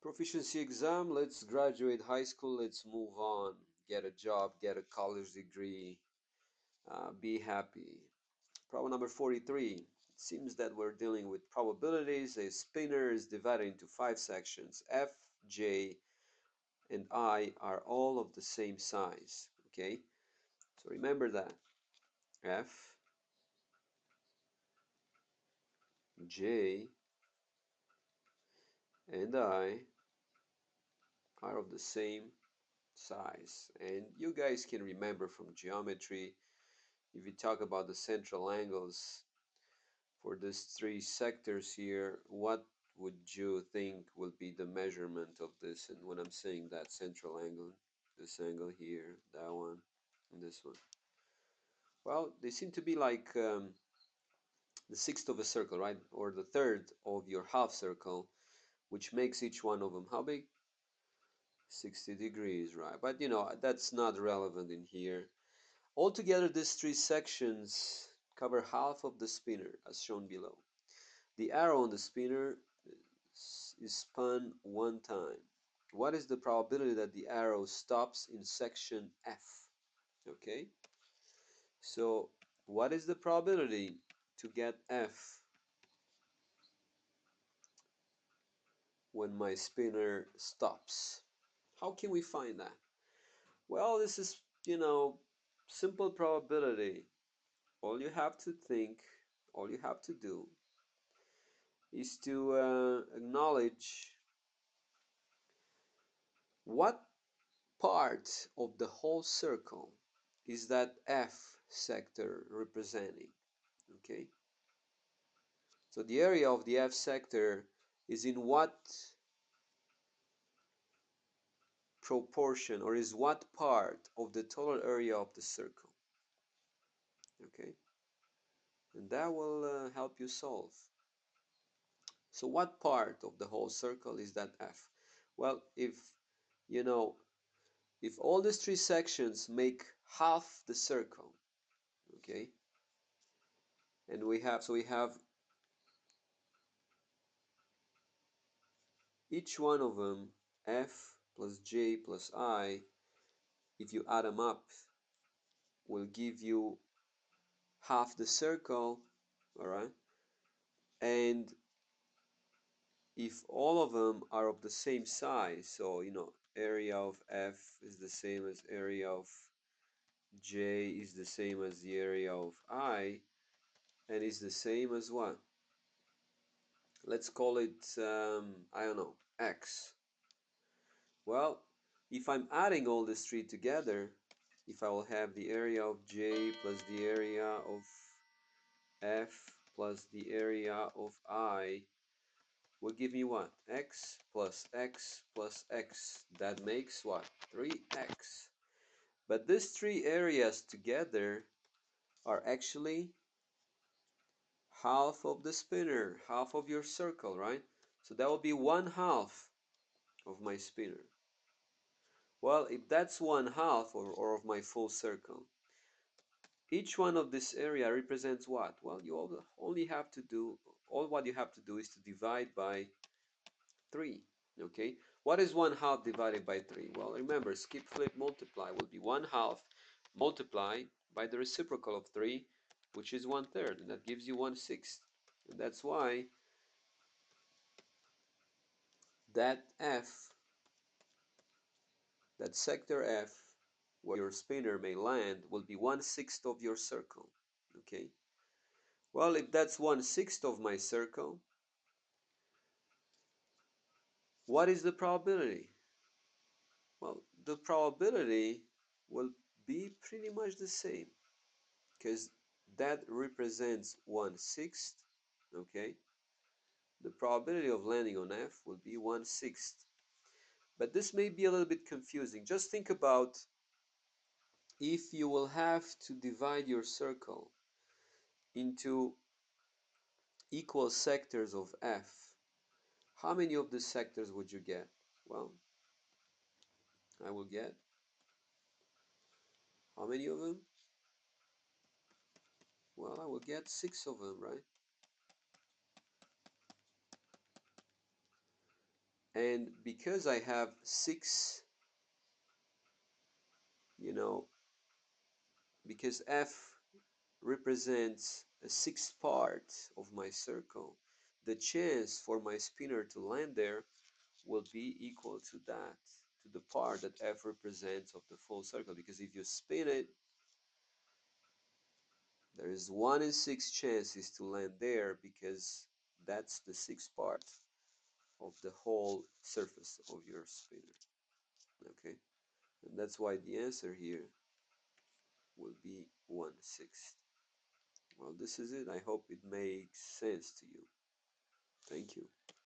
Proficiency exam, let's graduate high school, let's move on, get a job, get a college degree, be happy. Problem number 43. It seems that we're dealing with probabilities. A spinner is divided into 5 sections. F, J, and I are all of the same size. Okay, so remember that. F, J, and I are of the same size. And you guys can remember from geometry, if you talk about the central angles for these 3 sectors here, what would you think will be the measurement of this? And when I'm saying that central angle, this angle here, that one, and this one. Well, they seem to be like the sixth of a circle, right? Or the third of your half circle, which makes each one of them how big? 60 degrees, right? But you know, that's not relevant in here. Altogether, these 3 sections cover half of the spinner, as shown below. The arrow on the spinner is spun 1 time. What is the probability that the arrow stops in section F? Okay, so what is the probability to get F when my spinner stops? How can we find that? Well, this is, simple probability. All you have to think, all you have to do is to acknowledge what part of the whole circle is that F sector representing. Okay, so the area of the F sector is in what proportion, or is what part of the total area of the circle. Okay, and that will help you solve. So what part of the whole circle is that F? Well, you know if all these 3 sections make half the circle, okay, and we have each one of them, F plus J plus I, if you add them up, will give you half the circle, all right? And if all of them are of the same size, so area of F is the same as area of J is the same as the area of I, and is the same as what? Let's call it, I don't know, X. Well, if I'm adding all these 3 together, if I will have the area of J plus the area of F plus the area of I, will give me what? X plus X plus X. That makes what? 3X. But these 3 areas together are actually half of the spinner, half of your circle, right? So that will be 1/2 of my spinner. Well, if that's 1/2 or of my full circle, each one of this area represents what? Well, you only have to do, all what you have to do is to divide by 3. Okay, what is 1/2 divided by 3? Well, remember, skip, flip, multiply will be 1/2 multiplied by the reciprocal of 3, which is 1/3, and that gives you 1/6. And that's why that F, that sector F, where your spinner may land, will be 1/6 of your circle. Okay, well, if that's 1/6 of my circle, what is the probability? Well, the probability will be pretty much the same, because that represents 1/6. Okay, the probability of landing on F will be 1/6. But this may be a little bit confusing. Just think about if you will have to divide your circle into equal sectors of F. How many of these sectors would you get? Well, I will get how many of them? Well, I will get 6 of them, right? And because I have six, you know, because F represents a sixth part of my circle, the chance for my spinner to land there will be equal to that, to the part that F represents of the full circle. Because if you spin it, there is 1 in 6 chances to land there, because that's the sixth part of the whole surface of your spinner. Okay, and that's why the answer here will be 1/6. Well, this is it. I hope it makes sense to you. Thank you.